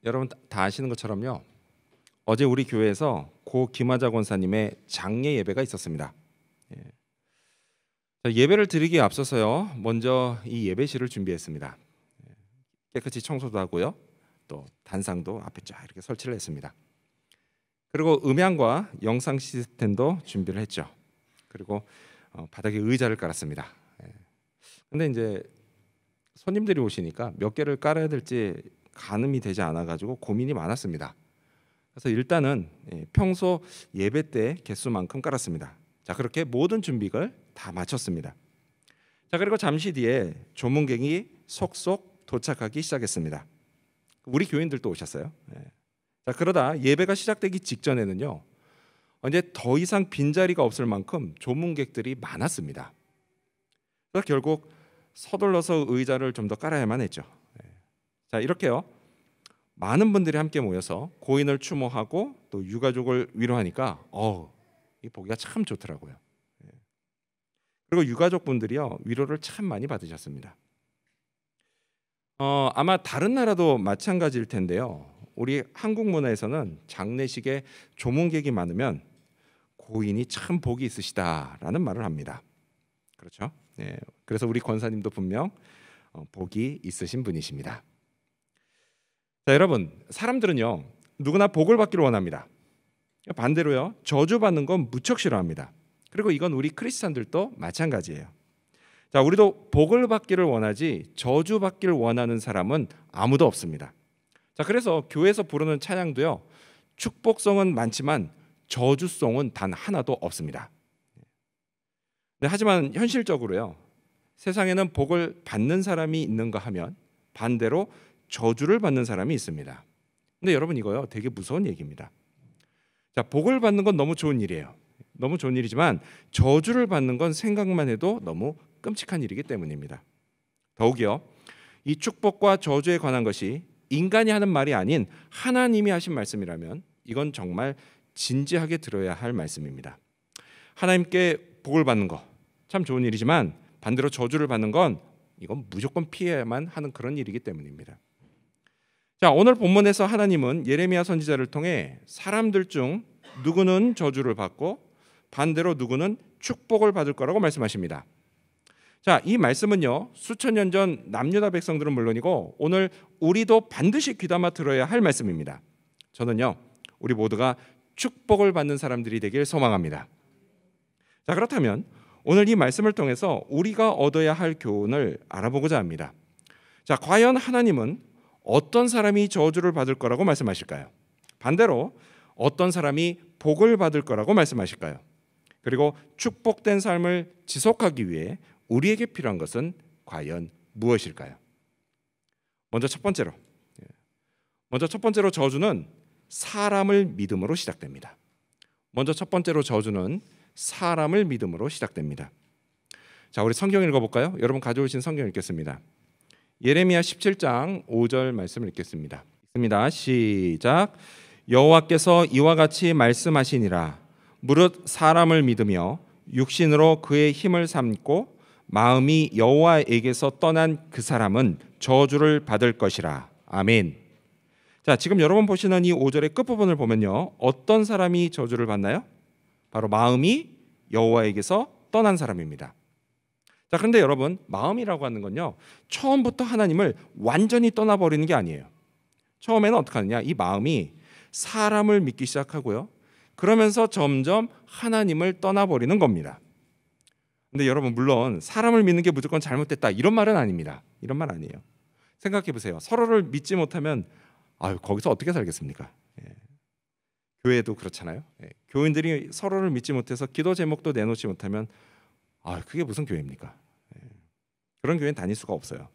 여러분 다 아시는 것처럼요. 어제 우리 교회에서 고 김하자 권사님의 장례 예배가 있었습니다. 예배를 드리기에 앞서서요. 먼저 이 예배실을 준비했습니다. 깨끗이 청소도 하고요. 또 단상도 앞에 쫙 이렇게 설치를 했습니다. 그리고 음향과 영상 시스템도 준비를 했죠. 그리고 바닥에 의자를 깔았습니다. 근데 이제 손님들이 오시니까 몇 개를 깔아야 될지 가늠이 되지 않아 가지고 고민이 많았습니다. 그래서 일단은 평소 예배 때 개수만큼 깔았습니다. 자, 그렇게 모든 준비를 다 마쳤습니다. 자, 그리고 잠시 뒤에 조문객이 속속 도착하기 시작했습니다. 우리 교인들도 오셨어요. 자, 그러다 예배가 시작되기 직전에는요, 이제 더 이상 빈자리가 없을 만큼 조문객들이 많았습니다. 그래서 결국 서둘러서 의자를 좀 더 깔아야만 했죠. 자, 이렇게요. 많은 분들이 함께 모여서 고인을 추모하고 또 유가족을 위로하니까 이 보기가 참 좋더라고요. 그리고 유가족분들이요, 위로를 참 많이 받으셨습니다. 아마 다른 나라도 마찬가지일 텐데요. 우리 한국 문화에서는 장례식에 조문객이 많으면 고인이 참 복이 있으시다라는 말을 합니다. 그렇죠? 그래서 우리 권사님도 분명 복이 있으신 분이십니다. 자, 여러분, 사람들은요, 누구나 복을 받기를 원합니다. 반대로요, 저주받는 건 무척 싫어합니다. 그리고 이건 우리 크리스찬들도 마찬가지예요. 자, 우리도 복을 받기를 원하지 저주받기를 원하는 사람은 아무도 없습니다. 자, 그래서 교회에서 부르는 찬양도요, 축복송은 많지만 저주송은 단 하나도 없습니다. 하지만 현실적으로요, 세상에는 복을 받는 사람이 있는가 하면 반대로 저주를 받는 사람이 있습니다. 근데 여러분, 이거요, 되게 무서운 얘기입니다. 자, 복을 받는 건 너무 좋은 일이에요. 너무 좋은 일이지만 저주를 받는 건 생각만 해도 너무 끔찍한 일이기 때문입니다. 더욱이요, 이 축복과 저주에 관한 것이 인간이 하는 말이 아닌 하나님이 하신 말씀이라면 이건 정말 진지하게 들어야 할 말씀입니다. 하나님께 복을 받는 거 참 좋은 일이지만 반대로 저주를 받는 건 이건 무조건 피해야만 하는 그런 일이기 때문입니다. 자, 오늘 본문에서 하나님은 예레미야 선지자를 통해 사람들 중 누구는 저주를 받고 반대로 누구는 축복을 받을 거라고 말씀하십니다. 자, 이 말씀은요, 수천 년 전 남유다 백성들은 물론이고 오늘 우리도 반드시 귀담아 들어야 할 말씀입니다. 저는요, 우리 모두가 축복을 받는 사람들이 되길 소망합니다. 자, 그렇다면 오늘 이 말씀을 통해서 우리가 얻어야 할 교훈을 알아보고자 합니다. 자, 과연 하나님은 어떤 사람이 저주를 받을 거라고 말씀하실까요? 반대로 어떤 사람이 복을 받을 거라고 말씀하실까요? 그리고 축복된 삶을 지속하기 위해 우리에게 필요한 것은 과연 무엇일까요? 먼저 첫 번째로 저주는 사람을 믿음으로 시작됩니다. 사람을 믿음으로 시작됩니다. 자, 우리 성경 읽어볼까요? 여러분 가져오신 성경 읽겠습니다. 예레미야 17장 5절 말씀을 읽겠습니다. 시작. 여호와께서 이와 같이 말씀하시니라. 무릇 사람을 믿으며 육신으로 그의 힘을 삼고 마음이 여호와에게서 떠난 그 사람은 저주를 받을 것이라. 아멘. 자, 지금 여러분 보시는 이 5절의 끝부분을 보면요, 어떤 사람이 저주를 받나요? 바로 마음이 여호와에게서 떠난 사람입니다. 자, 그런데 여러분, 마음이라고 하는 건요, 처음부터 하나님을 완전히 떠나버리는 게 아니에요. 처음에는 어떻게 하느냐, 이 마음이 사람을 믿기 시작하고요, 그러면서 점점 하나님을 떠나버리는 겁니다. 근데 여러분, 물론 사람을 믿는 게 무조건 잘못됐다 이런 말은 아닙니다. 이런 말 아니에요. 생각해 보세요. 서로를 믿지 못하면 거기서 어떻게 살겠습니까? 교회도 그렇잖아요. 교인들이 서로를 믿지 못해서 기도 제목도 내놓지 못하면 그게 무슨 교회입니까? 그런 교회는 다닐 수가 없어요.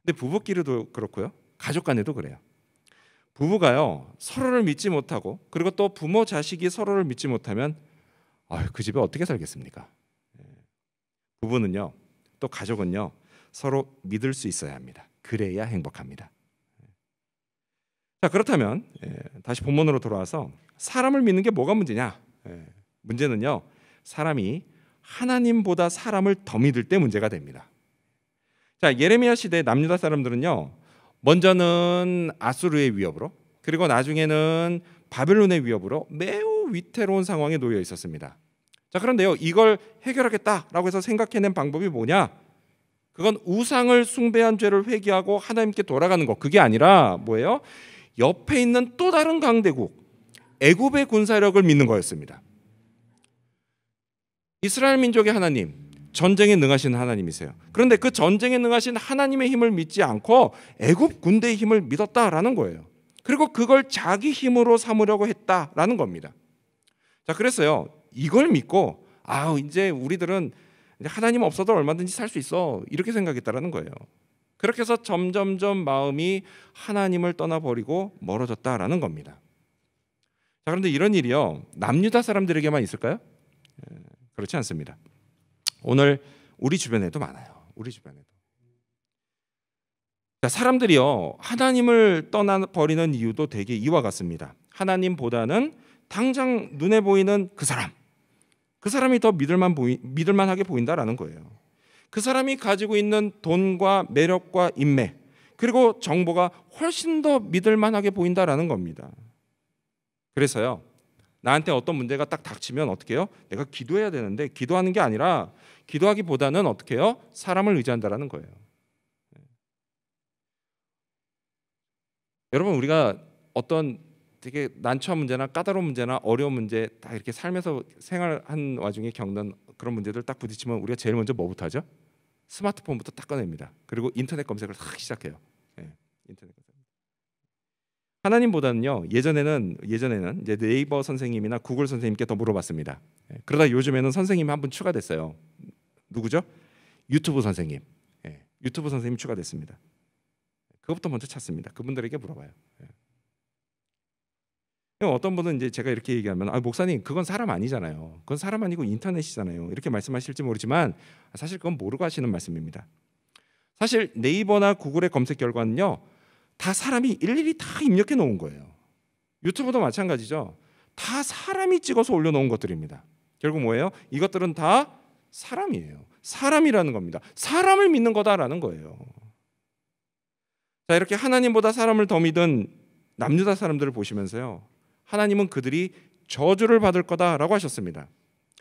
근데 부부끼리도 그렇고요, 가족 간에도 그래요. 부부가요, 서로를 믿지 못하고 그리고 또 부모 자식이 서로를 믿지 못하면 그 집에 어떻게 살겠습니까? 부부는요, 또 가족은요, 서로 믿을 수 있어야 합니다. 그래야 행복합니다. 자, 그렇다면 다시 본문으로 돌아와서 사람을 믿는 게 뭐가 문제냐? 문제는요, 사람이 하나님보다 사람을 더 믿을 때 문제가 됩니다. 자, 예레미야 시대 남유다 사람들은요, 먼저는 아수르의 위협으로, 그리고 나중에는 바벨론의 위협으로 매우 위태로운 상황에 놓여 있었습니다. 자, 그런데요, 이걸 해결하겠다라고 해서 생각해낸 방법이 뭐냐? 그건 우상을 숭배한 죄를 회개하고 하나님께 돌아가는 것. 그게 아니라 뭐예요? 옆에 있는 또 다른 강대국 애굽의 군사력을 믿는 거였습니다. 이스라엘 민족의 하나님, 전쟁에 능하신 하나님이세요. 그런데 그 전쟁에 능하신 하나님의 힘을 믿지 않고 애굽 군대의 힘을 믿었다라는 거예요. 그리고 그걸 자기 힘으로 삼으려고 했다라는 겁니다. 자, 그래서요, 이걸 믿고 이제 우리들은 하나님 없어도 얼마든지 살 수 있어, 이렇게 생각했다라는 거예요. 그렇게 해서 점점점 마음이 하나님을 떠나버리고 멀어졌다라는 겁니다. 자, 그런데 이런 일이요, 남유다 사람들에게만 있을까요? 그렇지 않습니다. 오늘 우리 주변에도 많아요. 우리 주변에도. 자, 사람들이요, 하나님을 떠나버리는 이유도 되게 이와 같습니다. 하나님보다는 당장 눈에 보이는 그 사람이 더 믿을만하게 보인다라는 거예요. 그 사람이 가지고 있는 돈과 매력과 인맥, 그리고 정보가 훨씬 더 믿을만하게 보인다라는 겁니다. 그래서요, 나한테 어떤 문제가 딱 닥치면 어떻게 해요? 내가 기도해야 되는데 기도하는 게 아니라, 기도하기보다는 어떻게 해요? 사람을 의지한다라는 거예요. 여러분, 우리가 어떤 되게 난처한 문제나 까다로운 문제나 어려운 문제 다 이렇게 살면서 생활한 와중에 겪는 그런 문제들 딱 부딪히면 우리가 제일 먼저 뭐부터 하죠? 스마트폰부터 딱 꺼냅니다. 그리고 인터넷 검색을 딱 시작해요. 인터넷 검색. 하나님보다는요, 예전에는 이제 네이버 선생님이나 구글 선생님께 더 물어봤습니다. 그러다 요즘에는 선생님이 한 분 추가됐어요. 누구죠? 유튜브 선생님. 유튜브 선생님 추가됐습니다. 그것부터 먼저 찾습니다. 그분들에게 물어봐요. 어떤 분은 이제 제가 이렇게 얘기하면, 목사님, 그건 사람 아니잖아요. 그건 사람 아니고 인터넷이잖아요. 이렇게 말씀하실지 모르지만 사실 그건 모르고 하시는 말씀입니다. 사실 네이버나 구글의 검색 결과는요, 다 사람이 일일이 다 입력해 놓은 거예요. 유튜브도 마찬가지죠. 다 사람이 찍어서 올려놓은 것들입니다. 결국 뭐예요? 이것들은 다 사람이에요. 사람이라는 겁니다. 사람을 믿는 거다라는 거예요. 자, 이렇게 하나님보다 사람을 더 믿은 남유다 사람들을 보시면서요, 하나님은 그들이 저주를 받을 거다라고 하셨습니다.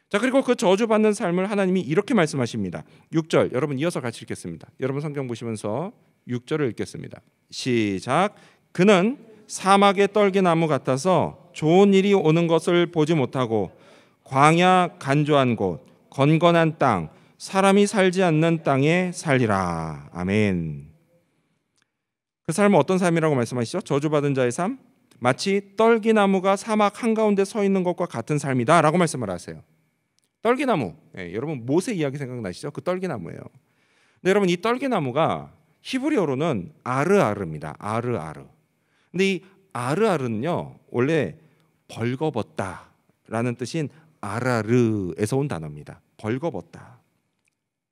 자, 그리고 그 저주받는 삶을 하나님이 이렇게 말씀하십니다. 6절, 여러분 이어서 같이 읽겠습니다. 여러분 성경 보시면서 6절을 읽겠습니다. 시작. 그는 사막의 떨기나무 같아서 좋은 일이 오는 것을 보지 못하고 광야 간조한 곳, 건건한 땅, 사람이 살지 않는 땅에 살리라. 아멘. 그 삶은 어떤 삶이라고 말씀하시죠? 저주받은 자의 삶? 마치 떨기나무가 사막 한가운데 서 있는 것과 같은 삶이다 라고 말씀을 하세요. 떨기나무, 여러분 모세 이야기 생각나시죠? 그 떨기나무예요. 근데 여러분, 이 떨기나무가 히브리어로는 아르아르입니다. 아르아르. 근데 이 아르아르는요, 원래 벌거벗다라는 뜻인 아라르에서 온 단어입니다. 벌거벗다.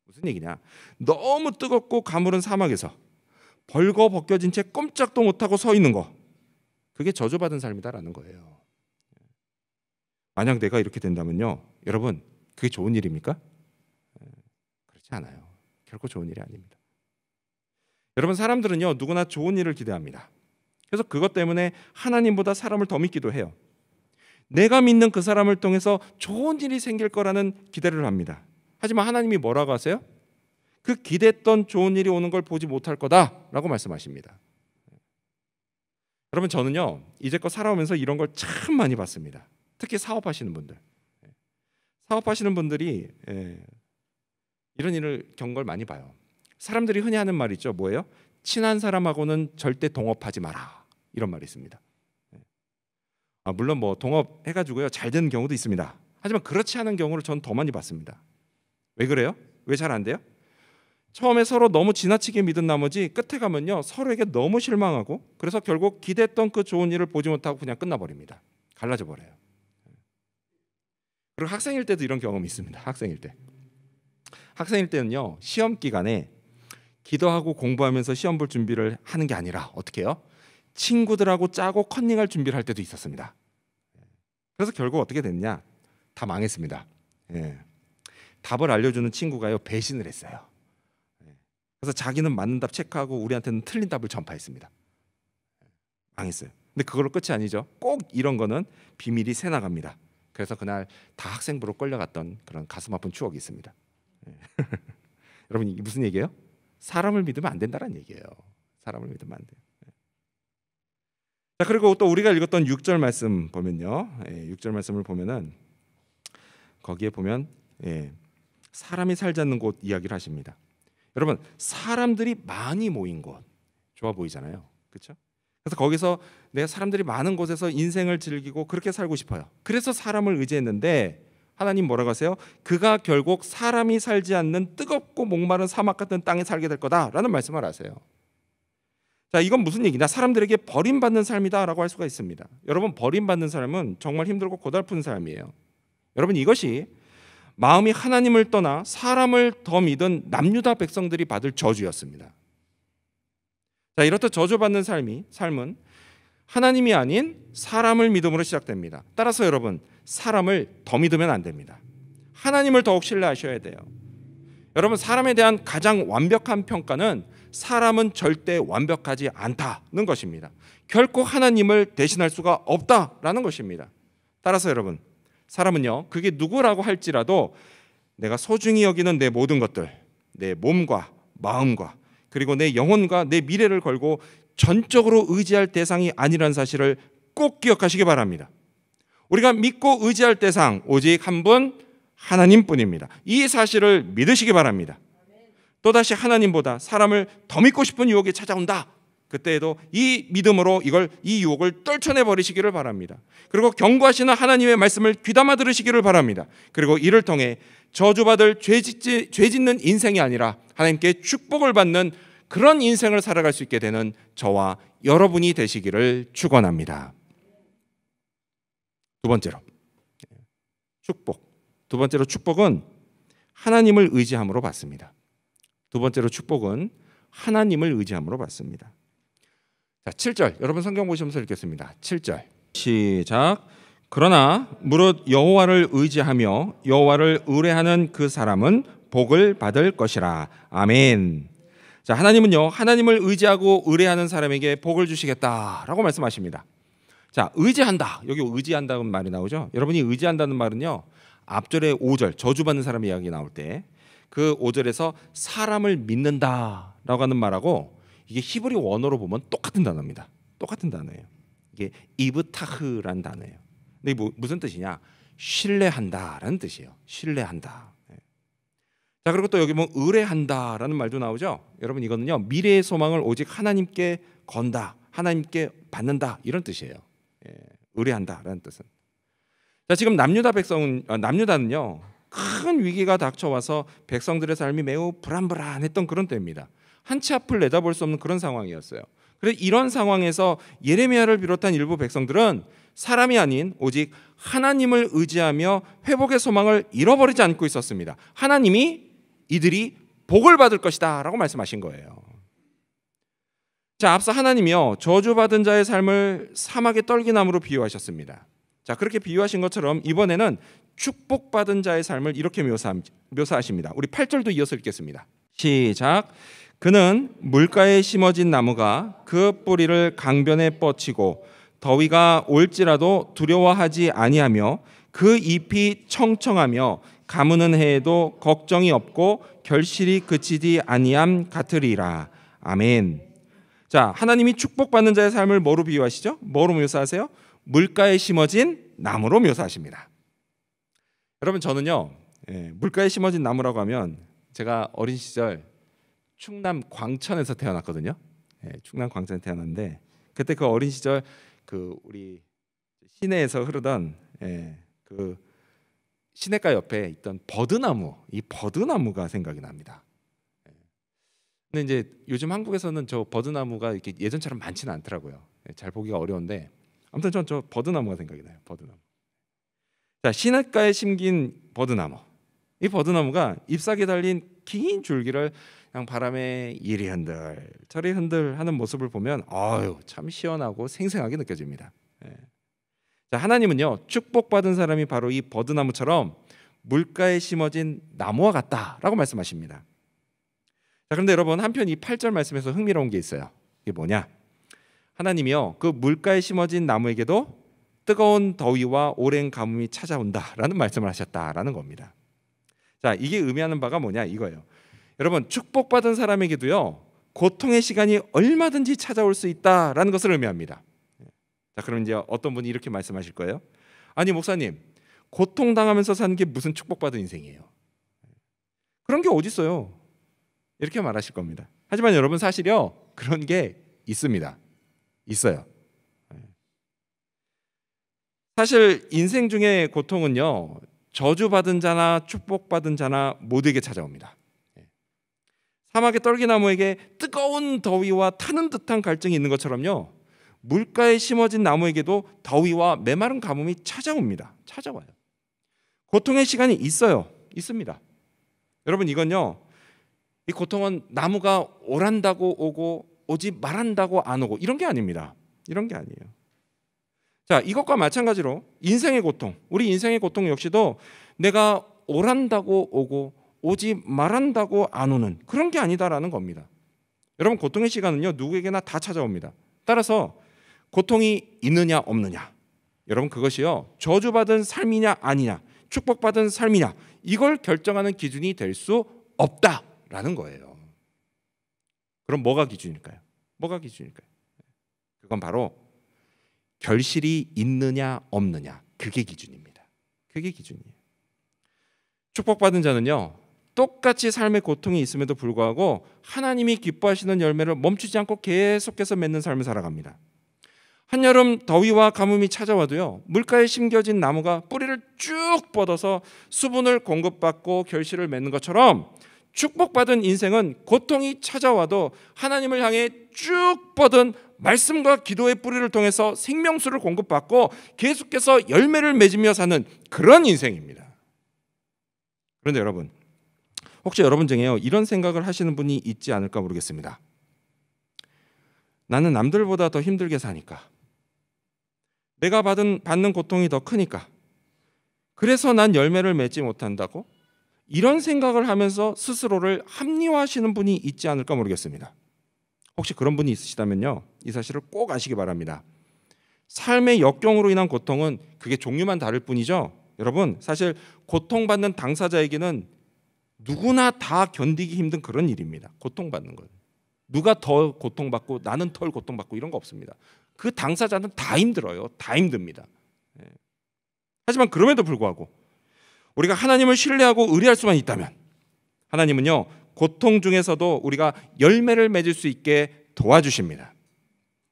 무슨 얘기냐? 너무 뜨겁고 가물은 사막에서 벌거벗겨진 채 꼼짝도 못하고 서 있는 거, 그게 저주받은 삶이다라는 거예요. 만약 내가 이렇게 된다면요, 여러분, 그게 좋은 일입니까? 그렇지 않아요. 결코 좋은 일이 아닙니다. 여러분, 사람들은요, 누구나 좋은 일을 기대합니다. 그래서 그것 때문에 하나님보다 사람을 더 믿기도 해요. 내가 믿는 그 사람을 통해서 좋은 일이 생길 거라는 기대를 합니다. 하지만 하나님이 뭐라고 하세요? 그 기대했던 좋은 일이 오는 걸 보지 못할 거다라고 말씀하십니다. 여러분, 저는요, 이제껏 살아오면서 이런 걸 참 많이 봤습니다. 특히 사업하시는 분들이 이런 일을 겪은 걸 많이 봐요. 사람들이 흔히 하는 말이 있죠. 뭐예요? 친한 사람하고는 절대 동업하지 마라, 이런 말이 있습니다. 물론 뭐 동업해가지고요 잘 되는 경우도 있습니다. 하지만 그렇지 않은 경우를 저는 더 많이 봤습니다. 왜 그래요? 왜 잘 안 돼요? 처음에 서로 너무 지나치게 믿은 나머지 끝에 가면요, 서로에게 너무 실망하고, 그래서 결국 기대했던 그 좋은 일을 보지 못하고 그냥 끝나버립니다. 갈라져 버려요. 그리고 학생일 때도 이런 경험이 있습니다. 학생일 때는요, 시험 기간에 기도하고 공부하면서 시험 볼 준비를 하는 게 아니라 어떻게 해요? 친구들하고 짜고 컨닝할 준비를 할 때도 있었습니다. 그래서 결국 어떻게 됐냐? 다 망했습니다. 답을 알려주는 친구가요, 배신을 했어요. 그래서 그래서 자기는 맞는 답 체크하고 우리한테는 틀린 답을 전파했습니다. 망했어요. 근데 그걸로 끝이 아니죠. 꼭 이런 거는 비밀이 새나갑니다. 그래서 그날 다 학생부로 끌려갔던 그런 가슴 아픈 추억이 있습니다. 여러분 이게 무슨 얘기예요? 사람을 믿으면 안 된다는 얘기예요. 사람을 믿으면 안 돼요. 자, 그리고 또 우리가 읽었던 6절 말씀 보면요, 6절 말씀을 보면은 거기에 보면 사람이 살지 않는 곳 이야기를 하십니다. 여러분 사람들이 많이 모인 곳 좋아 보이잖아요, 그렇죠? 그래서 거기서 내가 사람들이 많은 곳에서 인생을 즐기고 그렇게 살고 싶어요. 그래서 사람을 의지했는데 하나님 뭐라고 하세요? 그가 결국 사람이 살지 않는 뜨겁고 목마른 사막 같은 땅에 살게 될 거다라는 말씀을 하세요. 자, 이건 무슨 얘기냐? 사람들에게 버림받는 삶이다라고 할 수가 있습니다. 여러분 버림받는 삶은 정말 힘들고 고달픈 삶이에요. 여러분 이것이 마음이 하나님을 떠나 사람을 더 믿은 남유다 백성들이 받을 저주였습니다. 자, 이렇듯 저주받는 삶은 하나님이 아닌 사람을 믿음으로 시작됩니다. 따라서 여러분 사람을 더 믿으면 안 됩니다. 하나님을 더욱 신뢰하셔야 돼요. 여러분 사람에 대한 가장 완벽한 평가는 사람은 절대 완벽하지 않다는 것입니다. 결코 하나님을 대신할 수가 없다라는 것입니다. 따라서 여러분 사람은요 그게 누구라고 할지라도 내가 소중히 여기는 내 모든 것들, 내 몸과 마음과 그리고 내 영혼과 내 미래를 걸고 전적으로 의지할 대상이 아니라는 사실을 꼭 기억하시기 바랍니다. 우리가 믿고 의지할 대상 오직 한 분 하나님뿐입니다. 이 사실을 믿으시기 바랍니다. 또다시 하나님보다 사람을 더 믿고 싶은 유혹이 찾아온다. 그때에도 이 믿음으로 이 유혹을 떨쳐내 버리시기를 바랍니다. 그리고 경고하시는 하나님의 말씀을 귀담아 들으시기를 바랍니다. 그리고 이를 통해 저주받을 죄 짓는 인생이 아니라 하나님께 축복을 받는 그런 인생을 살아갈 수 있게 되는 저와 여러분이 되시기를 축원합니다. 두 번째로 축복. 두 번째로 축복은 하나님을 의지함으로 받습니다. 두 번째로 축복은 하나님을 의지함으로 받습니다. 자, 7절 여러분 성경 보시면서 읽겠습니다. 7절 시작. 그러나 무릇 여호와를 의지하며 여호와를 의뢰하는 그 사람은 복을 받을 것이라. 아멘. 자, 하나님은요 하나님을 의지하고 의뢰하는 사람에게 복을 주시겠다라고 말씀하십니다. 자, 의지한다. 여기 의지한다는 말이 나오죠. 여러분이 의지한다는 말은요 앞절에 5절 저주받는 사람 이야기 나올 때 그 5절에서 사람을 믿는다라고 하는 말하고 이게 히브리 원어로 보면 똑같은 단어입니다. 똑같은 단어예요. 이게 이브타흐라는 단어예요. 근데 이게 무슨 뜻이냐? 신뢰한다라는 뜻이에요. 신뢰한다. 자, 그리고 또 여기 뭐 의뢰한다라는 말도 나오죠. 여러분 이거는요 미래의 소망을 오직 하나님께 건다, 하나님께 받는다 이런 뜻이에요. 의뢰한다라는 뜻은. 자, 지금 남유다는요 큰 위기가 닥쳐와서 백성들의 삶이 매우 불안불안했던 그런 때입니다. 한치 앞을 내다볼 수 없는 그런 상황이었어요. 그래서 이런 상황에서 예레미야를 비롯한 일부 백성들은 사람이 아닌 오직 하나님을 의지하며 회복의 소망을 잃어버리지 않고 있었습니다. 하나님이 이들이 복을 받을 것이다 라고 말씀하신 거예요. 자, 앞서 하나님이요 저주받은 자의 삶을 사막의 떨기나무로 비유하셨습니다. 자, 그렇게 비유하신 것처럼 이번에는 축복받은 자의 삶을 이렇게 묘사하십니다. 우리 8절도 이어서 읽겠습니다. 시작. 그는 물가에 심어진 나무가 그 뿌리를 강변에 뻗치고 더위가 올지라도 두려워하지 아니하며 그 잎이 청청하며 가무는 해에도 걱정이 없고 결실이 그치지 아니함 같으리라. 아멘. 자, 하나님이 축복받는 자의 삶을 뭐로 비유하시죠? 뭐로 묘사하세요? 물가에 심어진 나무로 묘사하십니다. 여러분 저는요 물가에 심어진 나무라고 하면 제가 어린 시절 충남 광천에서 태어났거든요. 충남 광천에 태어났는데 그때 그 어린 시절 그 우리 시내에서 흐르던 그 시내가 옆에 있던 버드나무, 이 버드나무가 생각이 납니다. 근데 이제 요즘 한국에서는 저 버드나무가 이렇게 예전처럼 많지는 않더라고요. 잘 보기가 어려운데 아무튼 전 저 버드나무가 생각이 나요. 버드나무. 자, 시냇가에 심긴 버드나무. 이 버드나무가 잎사귀에 달린 긴 줄기를 그냥 바람에 이리 흔들 저리 흔들 하는 모습을 보면 아유 참 시원하고 생생하게 느껴집니다. 자, 하나님은요 축복받은 사람이 바로 이 버드나무처럼 물가에 심어진 나무와 같다라고 말씀하십니다. 자, 그런데 여러분 한편 이 8절 말씀에서 흥미로운 게 있어요. 이게 뭐냐? 하나님이요 그 물가에 심어진 나무에게도 뜨거운 더위와 오랜 가뭄이 찾아온다라는 말씀을 하셨다라는 겁니다. 자, 이게 의미하는 바가 뭐냐 이거예요. 여러분 축복받은 사람에게도요 고통의 시간이 얼마든지 찾아올 수 있다라는 것을 의미합니다. 자, 그럼 이제 어떤 분이 이렇게 말씀하실 거예요. 아니 목사님, 고통당하면서 사는 게 무슨 축복받은 인생이에요? 그런 게 어디 있어요? 이렇게 말하실 겁니다. 하지만 여러분 사실요 그런 게 있습니다. 있어요. 사실 인생 중에 고통은요 저주받은 자나 축복받은 자나 모두에게 찾아옵니다. 사막의 떨기나무에게 뜨거운 더위와 타는 듯한 갈증이 있는 것처럼요 물가에 심어진 나무에게도 더위와 메마른 가뭄이 찾아옵니다. 찾아와요. 고통의 시간이 있어요. 있습니다. 여러분 이건요 이 고통은 나무가 오란다고 오고 오지 말한다고 안 오고 이런 게 아닙니다. 이런 게 아니에요. 자, 이것과 마찬가지로 인생의 고통, 우리 인생의 고통 역시도 내가 오란다고 오고 오지 말한다고 안 오는 그런 게 아니다라는 겁니다. 여러분 고통의 시간은요 누구에게나 다 찾아옵니다. 따라서 고통이 있느냐 없느냐, 여러분 그것이요 저주받은 삶이냐 아니냐, 축복받은 삶이냐 이걸 결정하는 기준이 될 수 없다라는 거예요. 그럼 뭐가 기준일까요? 뭐가 기준일까요? 그건 바로 결실이 있느냐 없느냐, 그게 기준입니다. 그게 기준이에요. 축복받은 자는요 똑같이 삶의 고통이 있음에도 불구하고 하나님이 기뻐하시는 열매를 멈추지 않고 계속해서 맺는 삶을 살아갑니다. 한여름 더위와 가뭄이 찾아와도요 물가에 심겨진 나무가 뿌리를 쭉 뻗어서 수분을 공급받고 결실을 맺는 것처럼 축복받은 인생은 고통이 찾아와도 하나님을 향해 쭉 뻗은 말씀과 기도의 뿌리를 통해서 생명수를 공급받고 계속해서 열매를 맺으며 사는 그런 인생입니다. 그런데 여러분 혹시 여러분 중에요 이런 생각을 하시는 분이 있지 않을까 모르겠습니다. 나는 남들보다 더 힘들게 사니까, 내가 받는 고통이 더 크니까, 그래서 난 열매를 맺지 못한다고, 이런 생각을 하면서 스스로를 합리화하시는 분이 있지 않을까 모르겠습니다. 혹시 그런 분이 있으시다면요 이 사실을 꼭 아시기 바랍니다. 삶의 역경으로 인한 고통은 그게 종류만 다를 뿐이죠. 여러분 사실 고통받는 당사자에게는 누구나 다 견디기 힘든 그런 일입니다. 고통받는 건 누가 더 고통받고 나는 덜 고통받고 이런 거 없습니다. 그 당사자는 다 힘들어요. 다 힘듭니다. 하지만 그럼에도 불구하고 우리가 하나님을 신뢰하고 의뢰할 수만 있다면 하나님은요 고통 중에서도 우리가 열매를 맺을 수 있게 도와주십니다.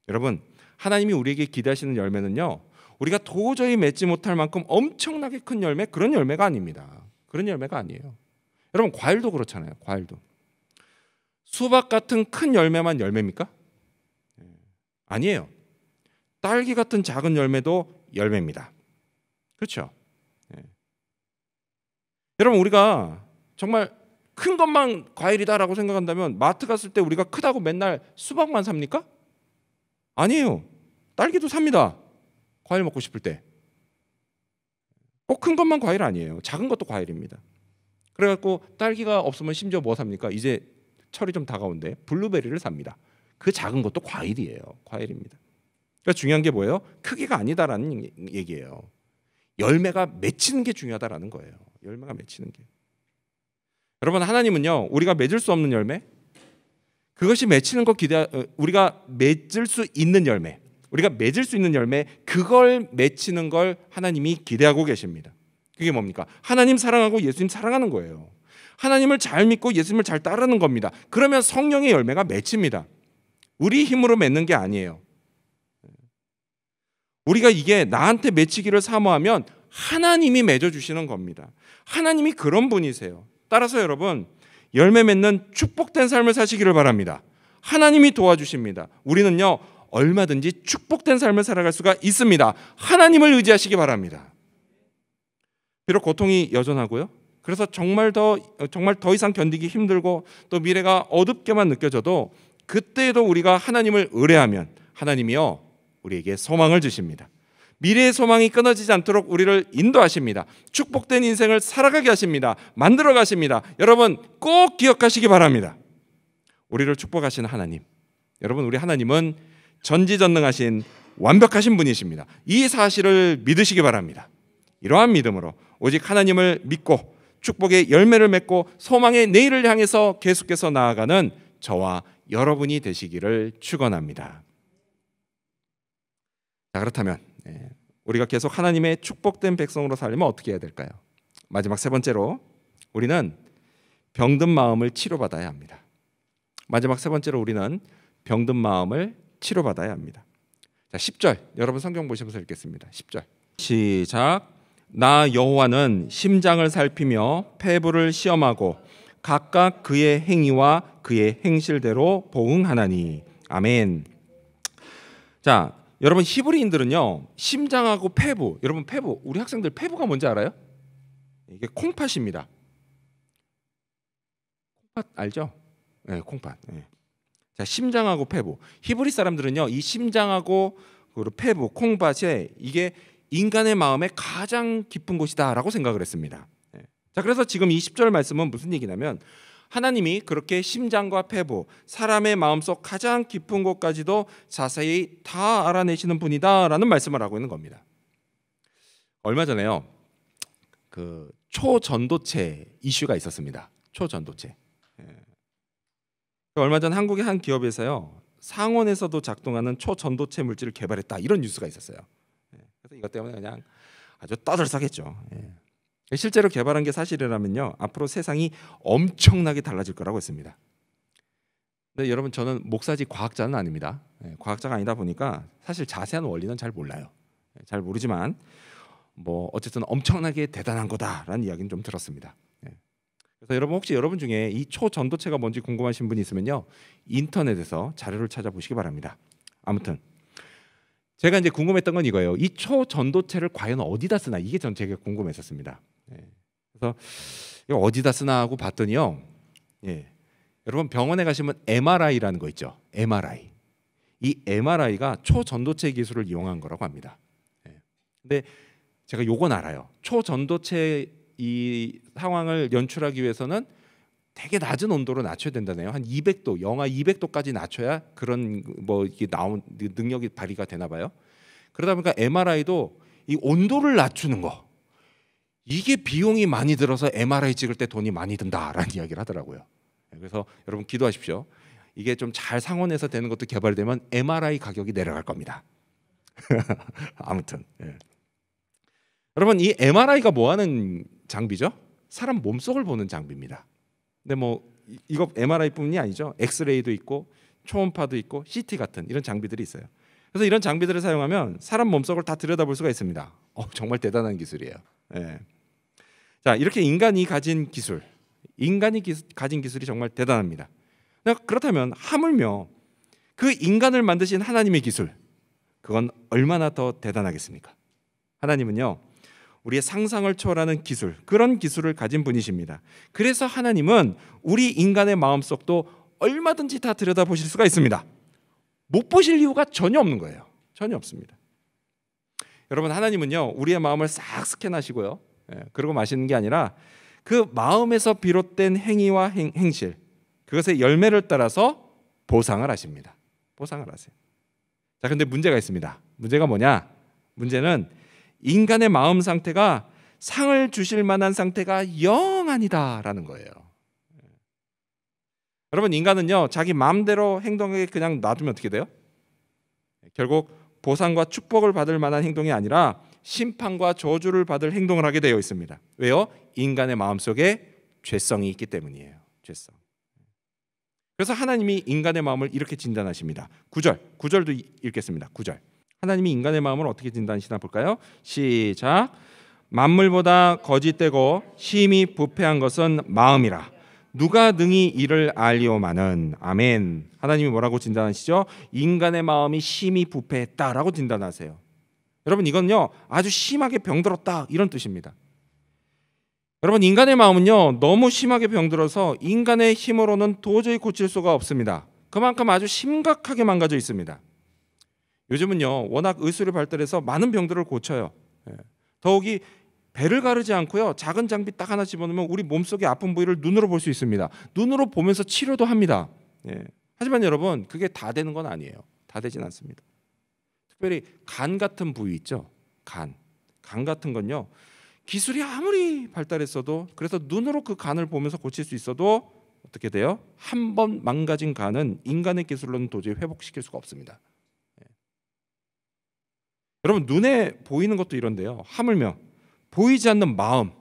여러분 하나님이 우리에게 기대하시는 열매는요 우리가 도저히 맺지 못할 만큼 엄청나게 큰 열매, 그런 열매가 아닙니다. 그런 열매가 아니에요. 여러분 과일도 그렇잖아요. 과일도 수박 같은 큰 열매만 열매입니까? 아니에요. 딸기 같은 작은 열매도 열매입니다. 그렇죠? 여러분 우리가 정말 큰 것만 과일이다라고 생각한다면 마트 갔을 때 우리가 크다고 맨날 수박만 삽니까? 아니에요. 딸기도 삽니다. 과일 먹고 싶을 때. 꼭 큰 것만 과일 아니에요. 작은 것도 과일입니다. 그래갖고 딸기가 없으면 심지어 뭐 삽니까? 이제 철이 좀 다가온데 블루베리를 삽니다. 그 작은 것도 과일이에요. 과일입니다. 그러니까 중요한 게 뭐예요? 크기가 아니다라는 얘기예요. 열매가 맺히는 게 중요하다라는 거예요. 열매가 맺히는 게. 여러분 하나님은요 우리가 맺을 수 없는 열매, 그것이 맺히는 거 우리가 맺을 수 있는 열매, 우리가 맺을 수 있는 열매, 그걸 맺히는 걸 하나님이 기대하고 계십니다. 그게 뭡니까? 하나님 사랑하고 예수님 사랑하는 거예요. 하나님을 잘 믿고 예수님을 잘 따르는 겁니다. 그러면 성령의 열매가 맺힙니다. 우리 힘으로 맺는 게 아니에요. 우리가 이게 나한테 맺히기를 사모하면 하나님이 맺어주시는 겁니다. 하나님이 그런 분이세요. 따라서 여러분 열매 맺는 축복된 삶을 사시기를 바랍니다. 하나님이 도와주십니다. 우리는요 얼마든지 축복된 삶을 살아갈 수가 있습니다. 하나님을 의지하시기 바랍니다. 비록 고통이 여전하고요, 그래서 정말 더 이상 견디기 힘들고 또 미래가 어둡게만 느껴져도 그때에도 우리가 하나님을 의뢰하면 하나님이요 우리에게 소망을 주십니다. 미래의 소망이 끊어지지 않도록 우리를 인도하십니다. 축복된 인생을 살아가게 하십니다. 만들어 가십니다. 여러분 꼭 기억하시기 바랍니다. 우리를 축복하시는 하나님. 여러분, 우리 하나님은 전지전능하신 완벽하신 분이십니다. 이 사실을 믿으시기 바랍니다. 이러한 믿음으로 오직 하나님을 믿고 축복의 열매를 맺고 소망의 내일을 향해서 계속해서 나아가는 저와 여러분이 되시기를 축원합니다. 자, 그렇다면 우리가 계속 하나님의 축복된 백성으로 살려면 어떻게 해야 될까요? 마지막 세 번째로 우리는 병든 마음을 치료받아야 합니다. 마지막 세 번째로 우리는 병든 마음을 치료받아야 합니다. 자, 10절 여러분 성경 보시면서 읽겠습니다. 10절 시작. 나 여호와는 심장을 살피며 폐부를 시험하고 각각 그의 행위와 그의 행실대로 보응하나니. 아멘. 자, 여러분 히브리인들은요 심장하고 폐부, 여러분 폐부, 우리 학생들 폐부가 뭔지 알아요? 이게 콩팥입니다. 콩팥 알죠? 네, 콩팥. 네. 자, 심장하고 폐부. 히브리 사람들은요 이 심장하고 그리고 폐부, 콩팥에 이게 인간의 마음의 가장 깊은 곳이다라고 생각을 했습니다. 네. 자, 그래서 지금 이 10절 말씀은 무슨 얘기냐면 하나님이 그렇게 심장과 폐부, 사람의 마음속 가장 깊은 곳까지도 자세히 다 알아내시는 분이다라는 말씀을 하고 있는 겁니다. 얼마 전에요 그 초전도체 이슈가 있었습니다. 초전도체. 얼마 전 한국의 한 기업에서요 상온에서도 작동하는 초전도체 물질을 개발했다, 이런 뉴스가 있었어요. 그래서 이것 때문에 그냥 아주 떠들썩했죠. 실제로 개발한 게 사실이라면요 앞으로 세상이 엄청나게 달라질 거라고 했습니다. 근데 여러분, 저는 목사지 과학자는 아닙니다. 과학자가 아니다 보니까 사실 자세한 원리는 잘 몰라요. 잘 모르지만 뭐 어쨌든 엄청나게 대단한 거다라는 이야기는 좀 들었습니다. 그래서 여러분, 혹시 여러분 중에 이 초전도체가 뭔지 궁금하신 분이 있으면요 인터넷에서 자료를 찾아보시기 바랍니다. 아무튼 제가 이제 궁금했던 건 이거예요. 이 초전도체를 과연 어디다 쓰나, 이게 전 되게 궁금했었습니다. 그래서 이거 어디다 쓰나 하고 봤더니요, 여러분 병원에 가시면 MRI라는 거 있죠. MRI. 이 MRI가 초전도체 기술을 이용한 거라고 합니다. 근데 제가 요건 알아요. 초전도체 이 상황을 연출하기 위해서는 되게 낮은 온도로 낮춰야 된다네요. 한 200도, 영하 200도까지 낮춰야 그런 뭐 이게 나온 능력이 발휘가 되나 봐요. 그러다 보니까 MRI도 이 온도를 낮추는 거, 이게 비용이 많이 들어서 MRI 찍을 때 돈이 많이 든다라는 이야기를 하더라고요. 그래서 여러분 기도하십시오. 이게 좀 잘 상온에서 되는 것도 개발되면 MRI 가격이 내려갈 겁니다. 아무튼 여러분, 이 MRI가 뭐 하는 장비죠? 사람 몸속을 보는 장비입니다. 근데 뭐 이거 MRI뿐이 아니죠. 엑스레이도 있고 초음파도 있고 CT 같은 이런 장비들이 있어요. 그래서 이런 장비들을 사용하면 사람 몸속을 다 들여다볼 수가 있습니다. 정말 대단한 기술이에요. 자, 이렇게 인간이 가진 기술, 가진 기술이 정말 대단합니다. 그렇다면 하물며 그 인간을 만드신 하나님의 기술, 그건 얼마나 더 대단하겠습니까? 하나님은요 우리의 상상을 초월하는 기술, 그런 기술을 가진 분이십니다. 그래서 하나님은 우리 인간의 마음속도 얼마든지 다 들여다보실 수가 있습니다. 못 보실 이유가 전혀 없는 거예요. 전혀 없습니다. 여러분, 하나님은요 우리의 마음을 싹 스캔하시고요, 그러고 마시는 게 아니라 그 마음에서 비롯된 행위와 행실, 그것의 열매를 따라서 보상을 하십니다. 보상을 하세요. 자, 근데 문제가 있습니다. 문제가 뭐냐? 문제는 인간의 마음 상태가 상을 주실 만한 상태가 영 아니다라는 거예요. 여러분, 인간은요 자기 마음대로 행동에 그냥 놔두면 어떻게 돼요? 결국 보상과 축복을 받을 만한 행동이 아니라 심판과 저주를 받을 행동을 하게 되어 있습니다. 왜요? 인간의 마음속에 죄성이 있기 때문이에요. 죄성. 그래서 하나님이 인간의 마음을 이렇게 진단하십니다. 9절도 읽겠습니다. 9절. 하나님이 인간의 마음을 어떻게 진단하시나 볼까요? 시작. 만물보다 거짓되고 심히 부패한 것은 마음이라. 누가 능히 이를 알리오마는. 아멘. 하나님이 뭐라고 진단하시죠? 인간의 마음이 심히 부패했다라고 진단하세요. 여러분, 이건요 아주 심하게 병들었다, 이런 뜻입니다. 여러분, 인간의 마음은요 너무 심하게 병들어서 인간의 힘으로는 도저히 고칠 수가 없습니다. 그만큼 아주 심각하게 망가져 있습니다. 요즘은요 워낙 의술이 발달해서 많은 병들을 고쳐요. 더욱이 배를 가르지 않고요 작은 장비 딱 하나 집어넣으면 우리 몸속의 아픈 부위를 눈으로 볼 수 있습니다. 눈으로 보면서 치료도 합니다. 예. 하지만 여러분 그게 다 되는 건 아니에요. 다 되진 않습니다. 특별히 간 같은 부위 있죠. 간 같은 건요. 기술이 아무리 발달했어도 그래서 눈으로 그 간을 보면서 고칠 수 있어도 어떻게 돼요? 한 번 망가진 간은 인간의 기술로는 도저히 회복시킬 수가 없습니다. 예. 여러분 눈에 보이는 것도 이런데요. 하물며 보이지 않는 마음.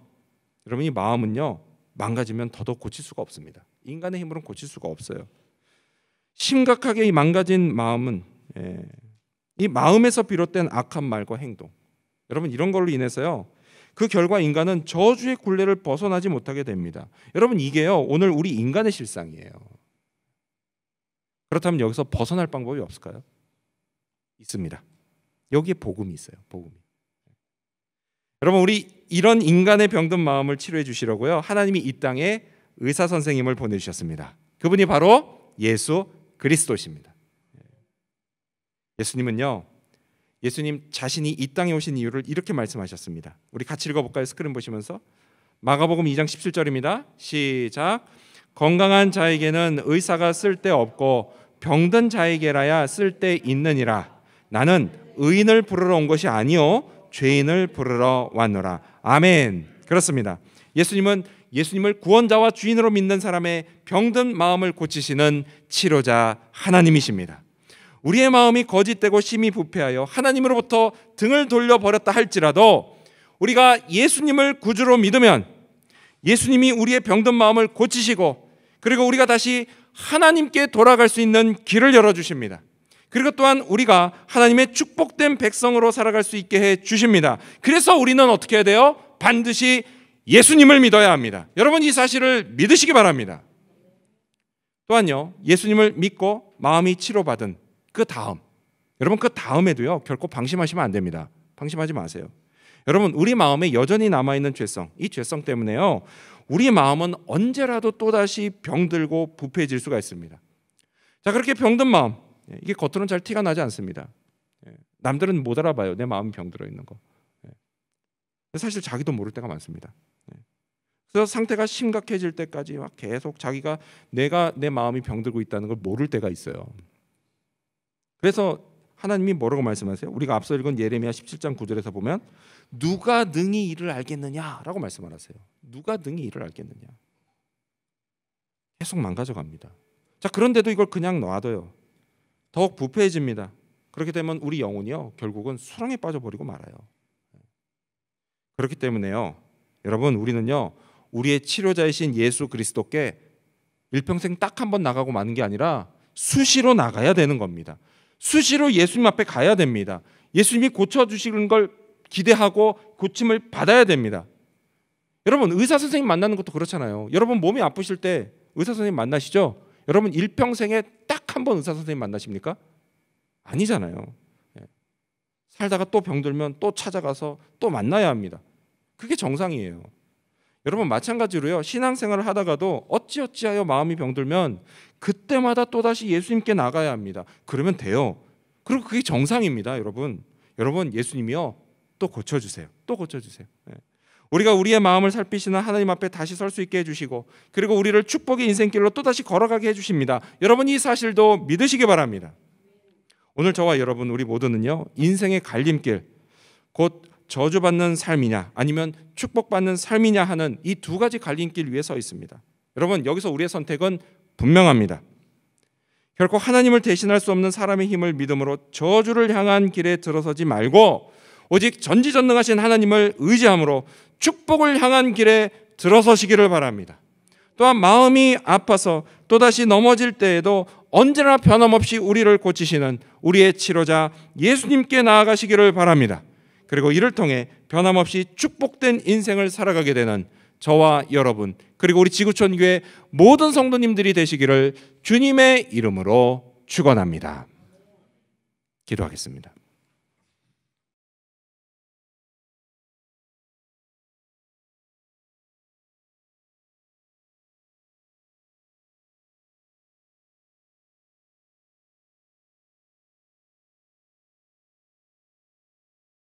여러분 이 마음은요. 망가지면 더더욱 고칠 수가 없습니다. 인간의 힘으로는 고칠 수가 없어요. 심각하게 이 망가진 마음은 이 마음에서 비롯된 악한 말과 행동. 여러분 이런 걸로 인해서요. 그 결과 인간은 저주의 굴레를 벗어나지 못하게 됩니다. 여러분 이게요. 오늘 우리 인간의 실상이에요. 그렇다면 여기서 벗어날 방법이 없을까요? 있습니다. 여기에 복음이 있어요. 복음이. 여러분 우리 이런 인간의 병든 마음을 치료해 주시려고요. 하나님이 이 땅에 의사 선생님을 보내주셨습니다. 그분이 바로 예수 그리스도십니다. 예수님은요. 예수님 자신이 이 땅에 오신 이유를 이렇게 말씀하셨습니다. 우리 같이 읽어볼까요? 스크린 보시면서. 마가복음 2장 17절입니다. 시작. 건강한 자에게는 의사가 쓸데없고 병든 자에게라야 쓸데있느니라. 나는 의인을 부르러 온 것이 아니요 죄인을 부르러 왔노라. 아멘. 그렇습니다. 예수님을 구원자와 주인으로 믿는 사람의 병든 마음을 고치시는 치료자 하나님이십니다. 우리의 마음이 거짓되고 심히 부패하여 하나님으로부터 등을 돌려버렸다 할지라도 우리가 예수님을 구주로 믿으면 예수님이 우리의 병든 마음을 고치시고 그리고 우리가 다시 하나님께 돌아갈 수 있는 길을 열어주십니다. 그리고 또한 우리가 하나님의 축복된 백성으로 살아갈 수 있게 해주십니다. 그래서 우리는 어떻게 해야 돼요? 반드시 예수님을 믿어야 합니다. 여러분 이 사실을 믿으시기 바랍니다. 또한요 예수님을 믿고 마음이 치료받은 그 다음, 여러분 그 다음에도요 결코 방심하시면 안 됩니다. 방심하지 마세요. 여러분 우리 마음에 여전히 남아있는 죄성, 이 죄성 때문에요 우리 마음은 언제라도 또다시 병들고 부패해질 수가 있습니다. 자 그렇게 병든 마음, 이게 겉으로는 잘 티가 나지 않습니다. 남들은 못 알아봐요. 내 마음이 병들어 있는 거. 사실 자기도 모를 때가 많습니다. 그래서 상태가 심각해질 때까지 막 계속 자기가 내가 내 마음이 병들고 있다는 걸 모를 때가 있어요. 그래서 하나님이 뭐라고 말씀하세요? 우리가 앞서 읽은 예레미야 17장 9절에서 보면 누가 능히 이를 알겠느냐라고 말씀을 하세요. 누가 능히 이를 알겠느냐. 계속 망가져갑니다. 자 그런데도 이걸 그냥 놔둬요. 더욱 부패해집니다. 그렇게 되면 우리 영혼이요 결국은 수렁에 빠져버리고 말아요. 그렇기 때문에요 여러분 우리는요 우리의 치료자이신 예수 그리스도께 일평생 딱 한 번 나가고 마는 게 아니라 수시로 나가야 되는 겁니다. 수시로 예수님 앞에 가야 됩니다. 예수님이 고쳐주시는 걸 기대하고 고침을 받아야 됩니다. 여러분 의사 선생님 만나는 것도 그렇잖아요. 여러분 몸이 아프실 때 의사 선생님 만나시죠? 여러분 일평생에 딱 한 번 의사 선생님 만나십니까? 아니잖아요. 살다가 또 병들면 또 찾아가서 또 만나야 합니다. 그게 정상이에요. 여러분 마찬가지로요 신앙생활을 하다가도 어찌어찌하여 마음이 병들면 그때마다 또다시 예수님께 나가야 합니다. 그러면 돼요. 그리고 그게 정상입니다. 여러분 예수님이요 또 고쳐주세요. 또 고쳐주세요. 우리가 우리의 마음을 살피시는 하나님 앞에 다시 설 수 있게 해주시고 그리고 우리를 축복의 인생길로 또다시 걸어가게 해주십니다. 여러분 이 사실도 믿으시기 바랍니다. 오늘 저와 여러분 우리 모두는요 인생의 갈림길 곧 저주받는 삶이냐 아니면 축복받는 삶이냐 하는 이 두 가지 갈림길 위에 서 있습니다. 여러분 여기서 우리의 선택은 분명합니다. 결코 하나님을 대신할 수 없는 사람의 힘을 믿음으로 저주를 향한 길에 들어서지 말고 오직 전지전능하신 하나님을 의지함으로 축복을 향한 길에 들어서시기를 바랍니다. 또한 마음이 아파서 또다시 넘어질 때에도 언제나 변함없이 우리를 고치시는 우리의 치료자 예수님께 나아가시기를 바랍니다. 그리고 이를 통해 변함없이 축복된 인생을 살아가게 되는 저와 여러분 그리고 우리 지구촌 교회 모든 성도님들이 되시기를 주님의 이름으로 축원합니다. 기도하겠습니다.